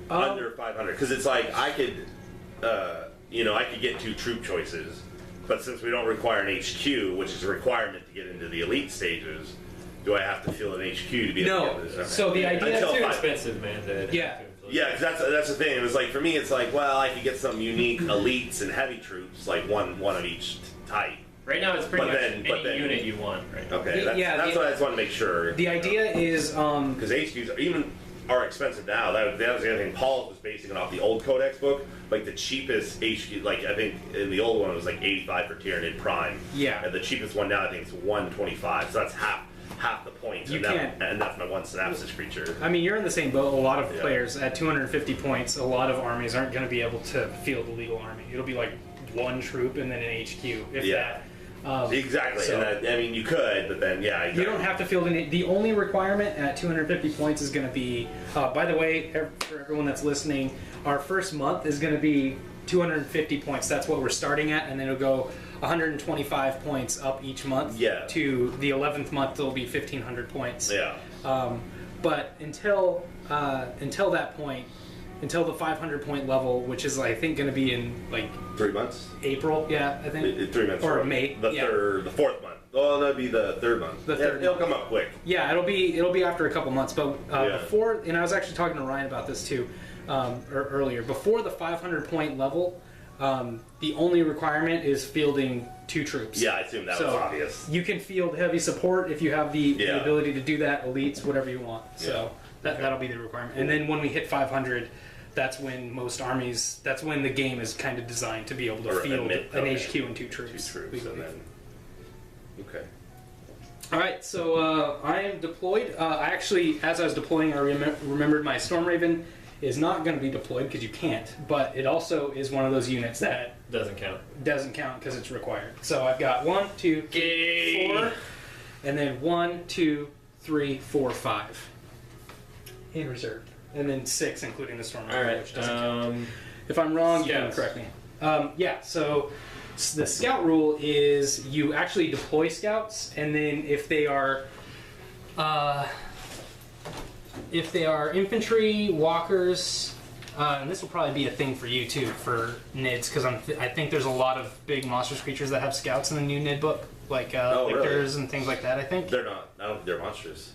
Under 500, because it's like I could get 2 troop choices, but since we don't require an HQ, which is a requirement to get into the elite stages, do I have to fill an HQ to be able No. to get this? Okay. So the idea Until Too five- expensive, man. Yeah. Yeah, because that's the thing. It was like for me, it's like, well, I could get some unique elites and heavy troops, like one of each type. Right now, it's pretty But much then- any but then- unit you want. Right. Okay, that's Yeah, what I just want to make sure. The idea is Because HQs are expensive now. That was the other thing. Paul was basing it off the old Codex book. Like the cheapest HQ, like I think in the old one it was like 85 for Tyranid Prime. Yeah. And the cheapest one now I think is 125. So that's half the points. You and can't- and that's my 1 Synapsis creature. I mean, you're in the same boat. A lot of Yeah. players at 250 points, a lot of armies aren't going to be able to field a legal army. It'll be like one troop and then an HQ. If Yeah. that. Exactly. So- And I mean, you could, but then yeah, You don't have to field any. The only requirement at 250 points is going to be. By the way, for everyone that's listening, our first month is going to be 250 points. That's what we're starting at, and then it'll go 125 points up each month. Yeah. To the 11th month, it'll be 1,500 points. Yeah. But until that point, until the 500 point level, which is I think going to be in like 3 months. April. Yeah, I think. 3 months. Or from May. The yeah. the fourth month. Oh, that'd be the third month. The third It'll month. come up quick. Yeah, it'll be after a couple months, but Yeah. before, and I was actually talking to Ryan about this too, earlier. Before the 500 point level, the only requirement is fielding 2 troops. Yeah, I assume that was obvious. You can field heavy support if you have the Yeah. ability to do that, elites, whatever you want. So that'll be the requirement. And then when we hit 500, that's when most armies, that's when the game is kind of designed to be able to Or field admit- an okay. HQ and 2 troops. 2 troops, and then. Okay. All right, so I am deployed. I actually, as I was deploying, I remembered my Storm Raven is not going to be deployed because you can't, but it also is one of those units that Doesn't count. doesn't count because it's required. So I've got 1, 2, 3, 4, and then 1, 2, 3, 4, 5 in reserve, and then 6 including the Storm Raven, All right. which doesn't count. If I'm wrong, you can Scouts. correct me. Yeah, so the scout rule is you actually deploy scouts, and then if they are infantry, walkers, and this will probably be a thing for you too, for NIDs, because I think there's a lot of big monstrous creatures that have scouts in the new NID book, like Oh, really? lictors and things like that, I think. They're not. I don't think they're monsters.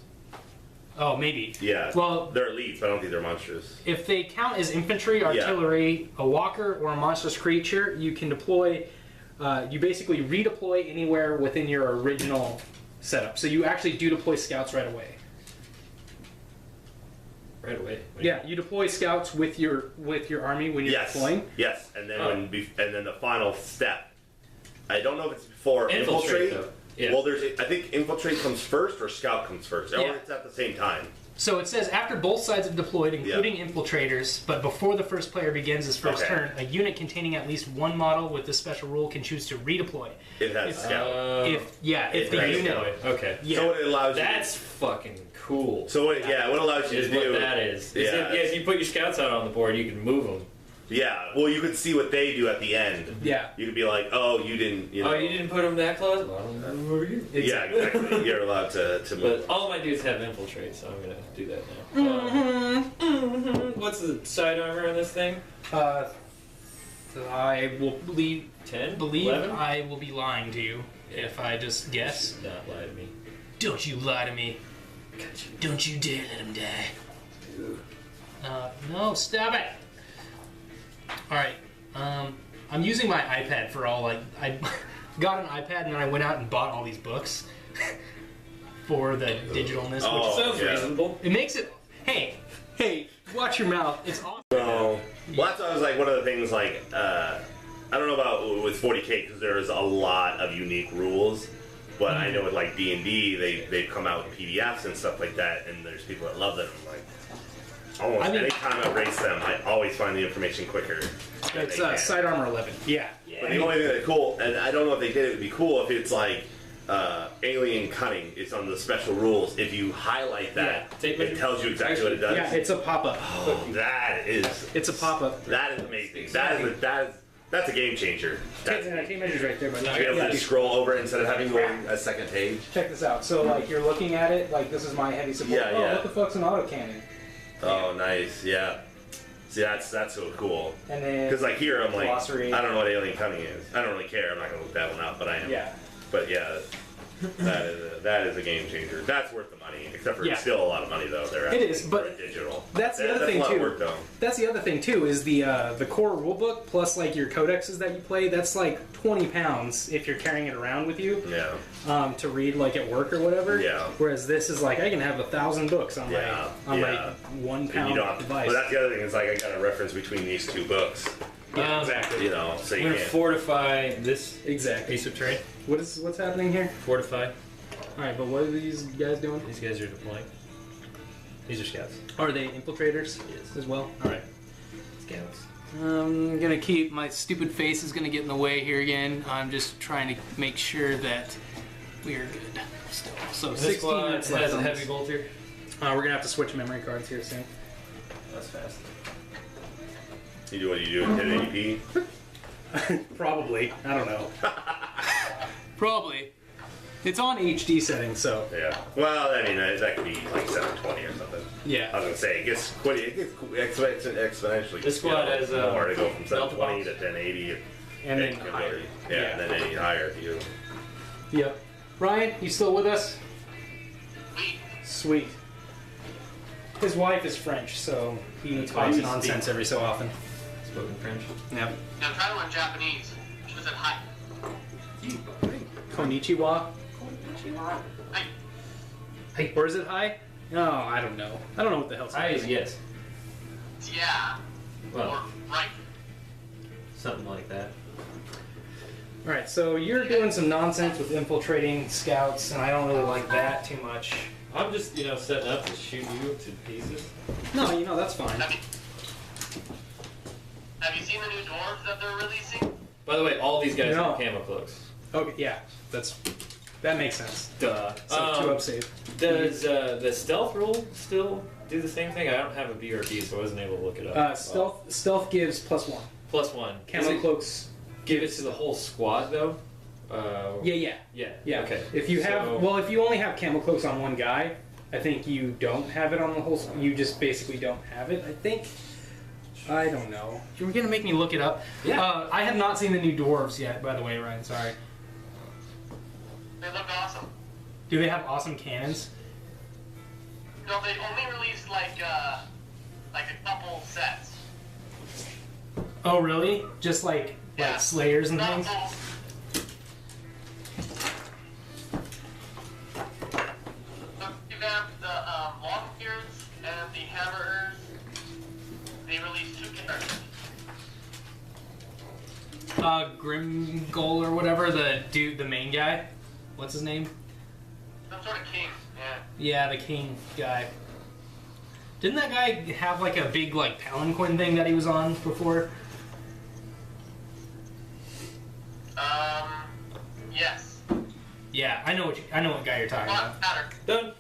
Oh, maybe. Yeah. Well, they're elites, but I don't think they're monsters. if they count as infantry, artillery, a walker, or a monstrous creature, you can deploy. You basically redeploy anywhere within your original setup. So you actually do deploy scouts right away. Right away. Wait. Yeah, you deploy scouts with your army when you're Yes. deploying. Yes. And then Oh. and then the final step. I don't know if it's before Infiltrate, infiltrate. though. Yeah. Well, I think infiltrate comes first or scout comes first. Or Yeah. it's at the same time. So it says after both sides have deployed, including infiltrators, but before the first player begins his first Okay. turn, a unit containing at least one model with this special rule can choose to redeploy. It has scout. If the Right, unit, Okay. yeah, So what it allows you. That's fucking cool. So what it allows you Is to do. what that is. Yeah. If you put your scouts out on the board, you can move them. Yeah. Well, you could see what they do at the end. yeah, You could be like, oh, you didn't. You know. Oh, you didn't put them that close? Well, I'll move over here. Yeah, exactly. You're allowed to move. But all my dudes have infiltrate, so I'm gonna do that now. What's the side armor on this thing? I will believe 10? believe 11? I will be lying to you if I just guess. Not lie to me. Don't you lie to me. Don't you dare let him die. No, stop it. All right. I'm using my iPad for all. I got an iPad and then I went out and bought all these books for the digitalness. Oh. Which Sounds yeah. reasonable. it makes it. Hey, watch your mouth. It's awesome. No. Well, that's why I was like, one of the things, like, I don't know about with 40K, because there's a lot of unique rules, but I know with, like, D&D, they've come out with PDFs and stuff like that, and there's people that love them. Like, almost I mean- any time I race them, I always find the information quicker. than It's they can. side armor 11. Yeah. But the only thing that's cool, and I don't know if they did it, would be cool if it's like alien cunning. It's on the special rules. If you highlight that, Yeah. it tells you exactly what it does. Yeah, it's a pop-up. That is It's a pop-up. that is amazing. That's a game changer. That's Tape measures right there, but to be able to just scroll over it instead of having to go on a second page. check this out. So like you're looking at it, like this is my heavy support. Yeah, oh, yeah. what the fuck's an autocannon? Oh, nice. Yeah. See, that's so cool. And then Because like here, I'm like, glossary. I don't know what alien cunning is. I don't really care. I'm not gonna look that one up, but I am. Yeah. But yeah, that is a game changer. That's worth the money. Except for Yeah. it's still a lot of money though. They're It is, but digital. that's the other thing, that's a lot too. of work though. That's the other thing too is the core rulebook plus like your codexes that you play. That's like 20 pounds if you're carrying it around with you Yeah. to read like at work or whatever. Yeah. Whereas this is like I can have 1,000 books on Yeah, my yeah. 1 And pound you don't have to, device. but that's the other thing is like I got a reference between these two books. Yeah, exactly. You know, so I'm you gonna can't. fortify this Exactly. piece of terrain. What's happening here? Fortify. All right, but what are these guys doing? These guys are deploying. These are scouts. Are they infiltrators Yes. as well? All right. Scouts. I'm gonna keep my stupid face is gonna get in the way here again. I'm just trying to make sure that we are good still. So This 16 squad minutes has left. a on heavy this. bolter. We're gonna have to switch memory cards here soon. That's fast. You do what you do in 1080p. Probably. I don't know. Probably. It's on HD settings, so Yeah. Well, I mean, that could be like 720 or something. I yeah. was gonna say it gets exponentially. This squad has, more to go from delta 720 box. to 1080. And then it can higher. really- Yeah, and then any higher if you. Yep. Ryan, you still with us? We, Sweet. His wife is French, so he That's why talks you nonsense speak. every so often. Spoken French. Yep. now try to learn Japanese. She was at hi. Konnichiwa. Hey, Hey, or is it hi? No, I don't know. I don't know what the hell's Hi is yes. yeah. Well, Or right. something like that. Alright, so you're doing some nonsense with infiltrating scouts, and I don't really like that too much. I'm just, setting up to shoot you to pieces. No, that's fine. Have you seen the new dwarves that they're releasing? By the way, all these guys No. have camo cloaks. Okay, yeah, that makes sense. Duh. So 2 up save. Does the stealth rule still do the same thing? I don't have a BRB, so I wasn't able to look it up. Stealth gives +1. +1. Does Camo it cloaks. give it to the whole squad though? Yeah. Yeah. Okay. If you have, So- if you only have camo cloaks on one guy, I think you don't have it on the whole. You just basically don't have it. I think. I don't know. You're gonna make me look it up. Yeah. I have not seen the new dwarves yet. By the way, Ryan. Sorry. They look awesome. Do they have awesome cannons? No, they only released like a couple sets. Oh, really? Just like Yeah. slayers and Not things. full. So you got the Longbeards and the Hammerers. They released 2 characters. Grimgol or whatever, the main guy. What's his name? Some sort of king. Yeah. Yeah, the king guy. Didn't that guy have like a big palanquin thing that he was on before? Yes. Yeah, I know what guy you're talking about. Not matter. Done.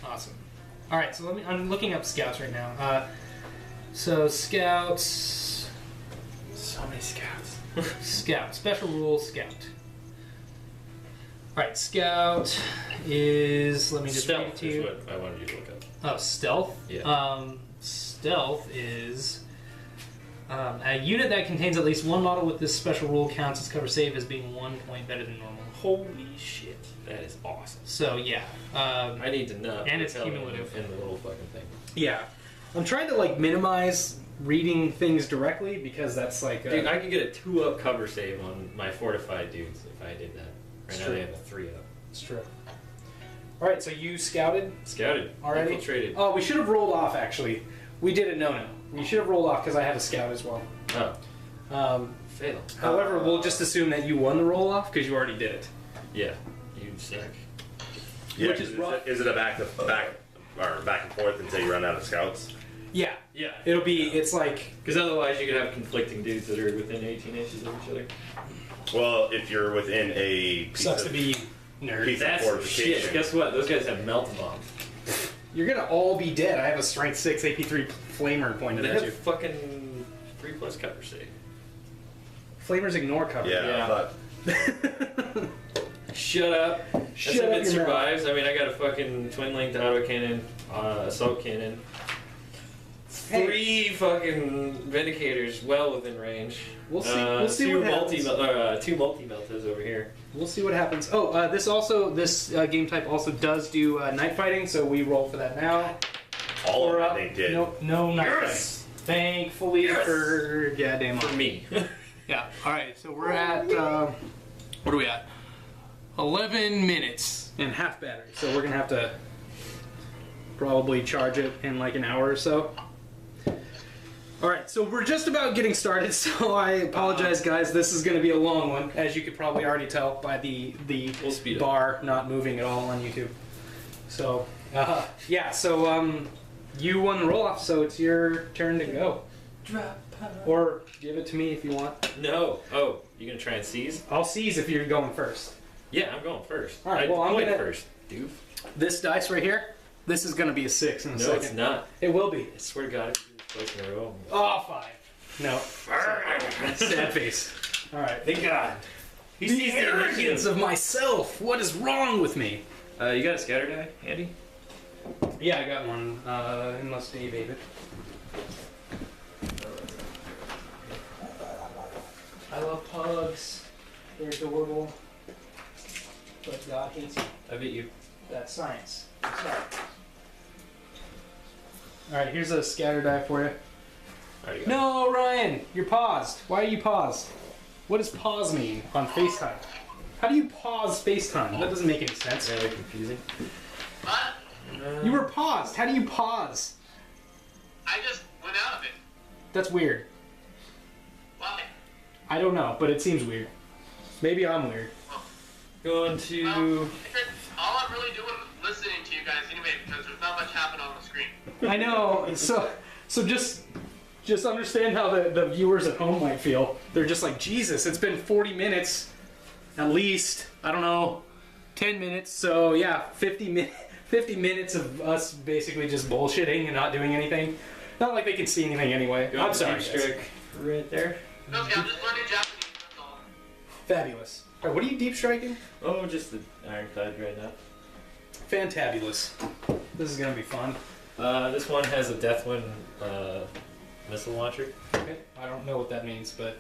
Awesome. All right, so I'm looking up scouts right now. So scouts, so many scouts. Scout, special rule, scout. All right, scout is, let me just read it Stealth to is you. what I wanted you to look up. Oh, stealth. Yeah. Stealth is a unit that contains at least one model with this special rule counts its cover save as being 1 point better than normal. Holy shit. That is awesome. So yeah. I need to know. And it's tell them cumulative. in the little fucking thing. Yeah. I'm trying to minimize reading things directly because that's Dude, I could get a 2-up cover save on my fortified dudes if I did that. It's Right now true. they have a 3-up. It's true. All right, so you scouted Scouted. already. Infiltrated. Oh, we should have rolled off actually. We did a no-no. We should have rolled off because I had a scout as well. Oh. Fail. However, we'll just assume that you won the roll off because you already did it. Yeah. You suck. Yeah, Which is rough. Is it a back and forth until you run out of scouts? Yeah. Yeah. It's Because otherwise you could have conflicting dudes that are within 18 inches of each other. Well, if you're within a piece sucks of, to be nerd. piece of That's fortification. shit. Guess what? Those guys have melt bomb. You're gonna all be dead. I have a strength 6 AP3 flamer pointed They at have you. fucking 3+ cover save. Flamers ignore cover. Yeah, Yeah. Shut up. Shut That's up if it your mouth. survives. I mean, I got a fucking twin-linked autocannon, assault cannon. Hey. 3 fucking Vindicators well within range. We'll see. We'll see what happens. 2 multi-meltas over here. We'll see what happens. Oh, this game type also does do night fighting, so we roll for that now. all Or of up. it they did. No night Yes! fighting. Thankfully for goddamn. For me. Yeah. All right. So we're at what are we at? 11 minutes and half battery. So we're gonna have to probably charge it in like an hour or so. All right. So we're just about getting started. So I apologize, guys. This is gonna be a long one, as you could probably already tell by the We'll speed up. bar not moving at all on YouTube. So yeah. So you won the roll off. So it's your turn to go. Or give it to me if you want. No. Oh, you gonna try and seize? I'll seize if you're going first. Yeah, I'm going first. All right, well, I'm played gonna- first, dude. This dice right here, this is going to be a 6 in a No, second. it's not. It will be. I swear to God, if you do this twice in a row. Oh, 5. No. Sad face. All right. Thank God. He The sees the arrogance initiative. of myself. What is wrong with me? You got a scatter die, Andy? Yeah, I got one. Unless Dave ate it. I love pugs. They're adorable. But God hates you. I beat you. That's science. I'm sorry. Alright, here's a scatter die for you. Already got No, Ryan! You're paused. Why are you paused? What does pause mean on FaceTime? How do you pause FaceTime? That doesn't make any sense. Really confusing. What? You were paused. How do you pause? I just went out of it. That's weird. Why? I don't know, but it seems weird. Maybe I'm weird. Going to. All I'm really doing is listening to you guys anyway, because there's not much happening on the screen. I know. So just understand how the viewers at home might feel. They're just like, Jesus, it's been 40 minutes, at least. I don't know, 10 minutes. So yeah, 50 minutes of us basically just bullshitting and not doing anything. Not like they can see anything anyway. I'm sorry. Deep guys. strike right there. No, okay, I'm just learning Japanese, that's all. Fabulous. All right, what are you deep striking? Oh, just the ironclad right now. Fantabulous. This is gonna be fun. This one has a Deathwind missile launcher. Okay. I don't know what that means, but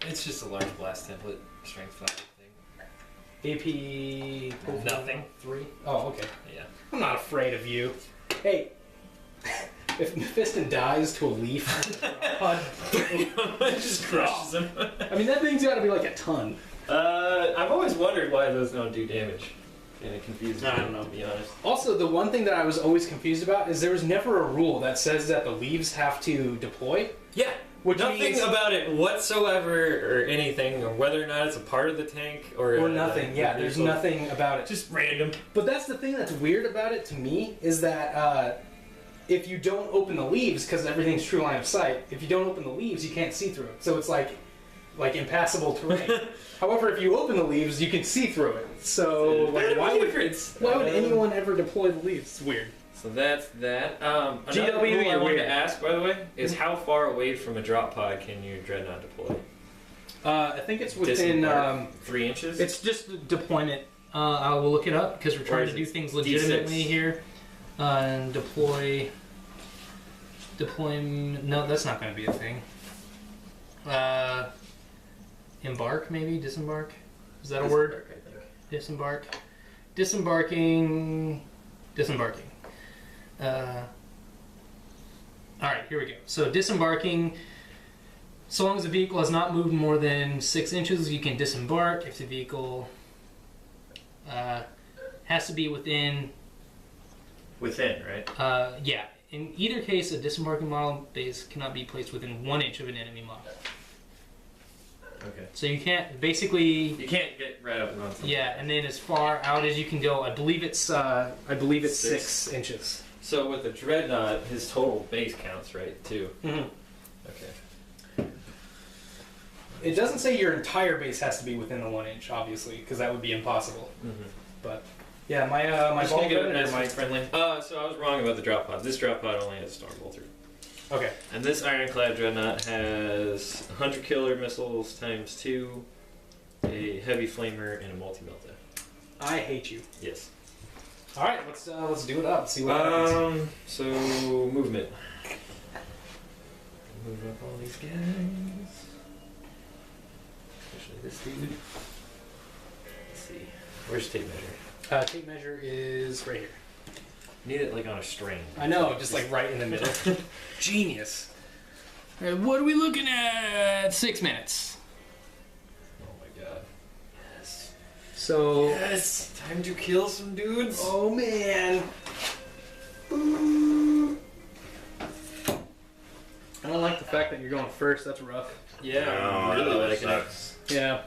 It's just a large blast template, strength 5 thing. AP Nothing. 3. Oh, okay. Yeah. I'm not afraid of you. Hey, if Mephiston dies to a leaf, pod, It just crushes him. I mean that thing's got to be like a ton. I've always wondered why those don't do damage. And it confuses me, I don't know. to be honest. Also, the one thing that I was always confused about is there was never a rule that says that the leaves have to deploy. Yeah, Which nothing means- about it whatsoever, or anything, or whether or not it's a part of the tank, or Nothing. Yeah, there's nothing about it. Just random. But that's the thing that's weird about it to me is that if you don't open the leaves, because everything's true line of sight, if you don't open the leaves, you can't see through it. So it's like impassable terrain. However, if you open the leaves, you can see through it. So like, why would anyone ever deploy the leaves? It's weird. So that's that. Another GW, rule I you're wanted weird. to ask, by the way, is how far away from a drop pod can your dreadnought deploy? I think it's within. Disembark? 3 inches? It's just deployment. I will look it up because we're Or trying is to do it things D6? legitimately here. And deploy. No, that's not going to be a thing. Embark, maybe? Disembark? Is that a word? I think. Disembark. Disembarking. Alright, here we go. So disembarking, so long as the vehicle has not moved more than 6 inches, you can disembark. If the vehicle has to be within, Within, right? yeah. In either case, a disembarking model base cannot be placed within 1 inch of an enemy model. Okay. So you can't, basically, You can't get right up and on something. yeah, and then as far out as you can go, I believe it's 6 inches. So with the dreadnought, his total base counts, right, too? Mm-hmm. Okay. It doesn't say your entire base has to be within the 1 inch, obviously, because that would be impossible. Mm-hmm. But yeah, my Just ball gonna get it predator nice and might. friendly. So I was wrong about the drop pod. This drop pod only has Storm Bolter. Okay. And this Ironclad Dreadnought has 100 killer missiles times 2, a heavy flamer, and a multi-melta. I hate you. Yes. All right, let's do it up. See what happens. So movement. Move up all these guys. Especially this dude. Let's see. Where's tape measure? Tape measure is right here. Need it like on a string. I know, just like right in the middle. Genius. All right, what are we looking at? 6 minutes. Oh my god. Yes. So. Yes! Time to kill some dudes! Oh man. I don't like the fact that you're going first. That's rough. Yeah, Oh, I'm really that liking it. sucks. Yeah.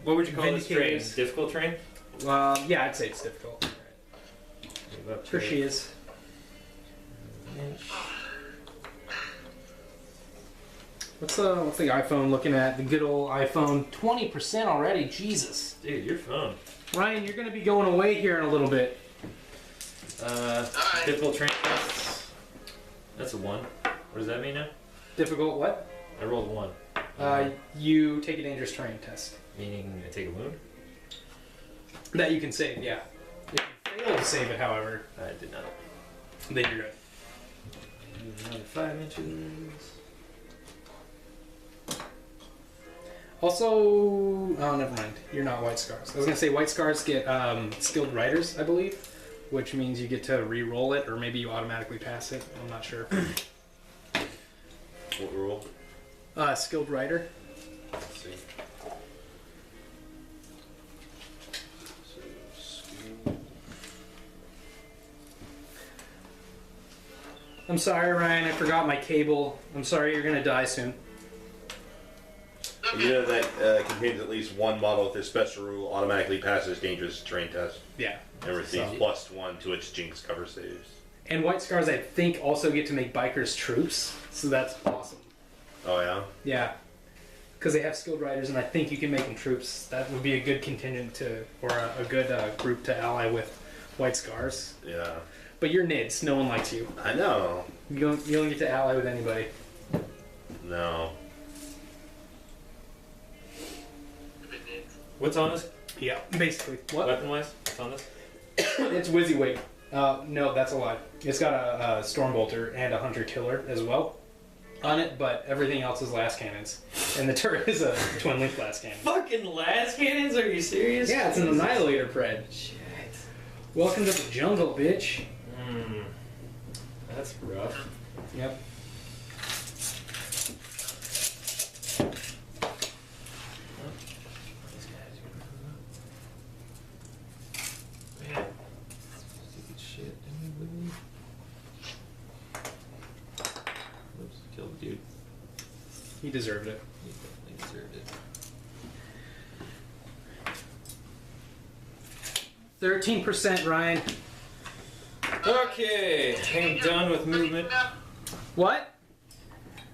What would you call this train? Vindicators. Difficult train? Yeah, I'd say it's difficult. Move up to For she is. inch. What's the iPhone looking at? The good old iPhone. 20% already. Jesus. Dude, your phone. Ryan, you're going to be going away here in a little bit. Difficult train tests. That's a 1. What does that mean now? Difficult what? I rolled 1. You take a dangerous terrain test. Meaning I take a wound? That you can save, yeah. If you fail to save it, however, I did not. then you're good. Another 5 inches. Also, oh, never mind. You're not White Scars. I was going to say White Scars get skilled riders, I believe, which means you get to re-roll it, or maybe you automatically pass it. I'm not sure. What rule? Skilled rider. Let's see. I'm sorry, Ryan. I forgot my cable. I'm sorry you're going to die soon. You know that contains at least one model with their special rule automatically passes dangerous terrain test Yeah. and receives So- +1 to its Jinx cover saves. And White Scars, I think, also get to make bikers troops, so that's awesome. Oh yeah. Yeah. Because they have skilled riders, and I think you can make them troops. That would be a good contingent to, or a good group to ally with White Scars. Yeah. But you're Nids. No one likes you. I know. You don't get to ally with anybody. No. What's on this? Yeah, basically. What? Weapon wise? What's on this? It's WYSIWYG. No, that's a lie. It's got a Stormbolter and a Hunter Killer as well on it, but everything else is las cannons. And the turret is a twin link las cannon. Fucking las cannons? Are you serious? Yeah, it's an Annihilator pred. Shit. Welcome to the jungle, bitch. That's rough. Yep. Man. Stupid shit. Oops, killed the dude. He deserved it. He definitely deserved it. 13%, Ryan. Okay, I think I'm done with movement. What?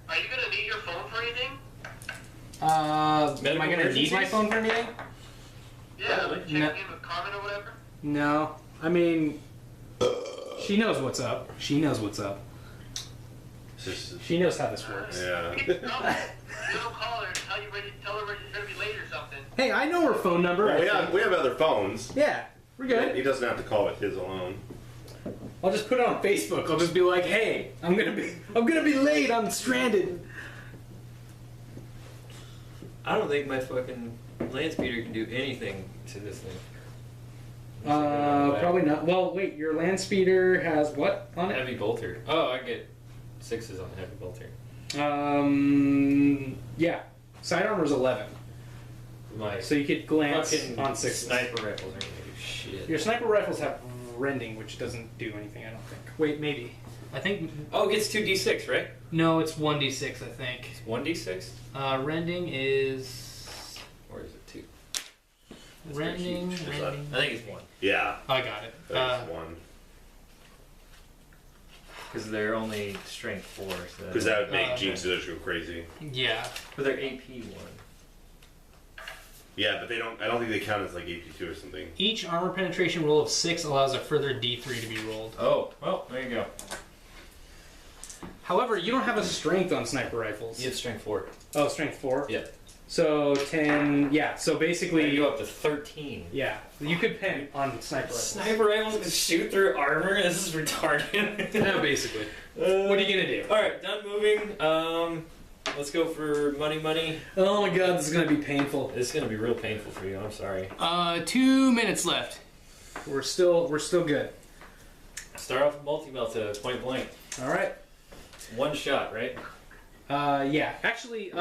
Are you gonna need your phone for anything? Am I gonna need my phone for anything? Yeah, Probably. like checking No. in with Carmen or whatever? No. I mean, she knows what's up. She knows what's up. It's just, She knows how this works. yeah. You don't call her, tell her you're gonna be late or something. Hey, I know her phone number. Well, I we think. have other phones. Yeah, we're good. He doesn't have to call with his alone. I'll just put it on Facebook. I'll just be like, "Hey, I'm gonna be late. I'm stranded." I don't think my fucking land speeder can do anything to this thing. Probably not. Well, wait. Your land speeder has what on it? Heavy bolter. Oh, I get 6s on the heavy bolter. Yeah. Side armor's 11, My so you could glance fucking on 6. sniper rifles aren't gonna do shit. Your sniper rifles have rending, which doesn't do anything. I don't think. Wait, maybe. I think. Oh, it gets 2d6, right? No, it's 1d6. I think. 1d6? Rending is Or is it 2? rending. huge. Rending. I think it's 1. Yeah. I got it. That's one. Because they're only strength 4. So Because that would make okay. Jinxes go crazy. Yeah. But they're AP 1. Yeah, but they don't. I don't think they count as like AP2 or something. Each armor penetration roll of 6 allows a further D3 to be rolled. Oh, well, there you go. However, you don't have a strength on sniper rifles. You have strength 4. Oh, strength 4? Yeah. So 10, yeah, so basically, You go up to 13. yeah, you could pen on sniper rifles. Sniper rifles can shoot through armor? This is retarded. Yeah, basically. What are you gonna do? Alright, done moving. Let's go for money. Oh my god, this is gonna be painful. This is gonna be real painful for you, I'm sorry. 2 minutes left. We're still good. Start off with multi-melt to point blank. Alright. One shot, right? Yeah, actually,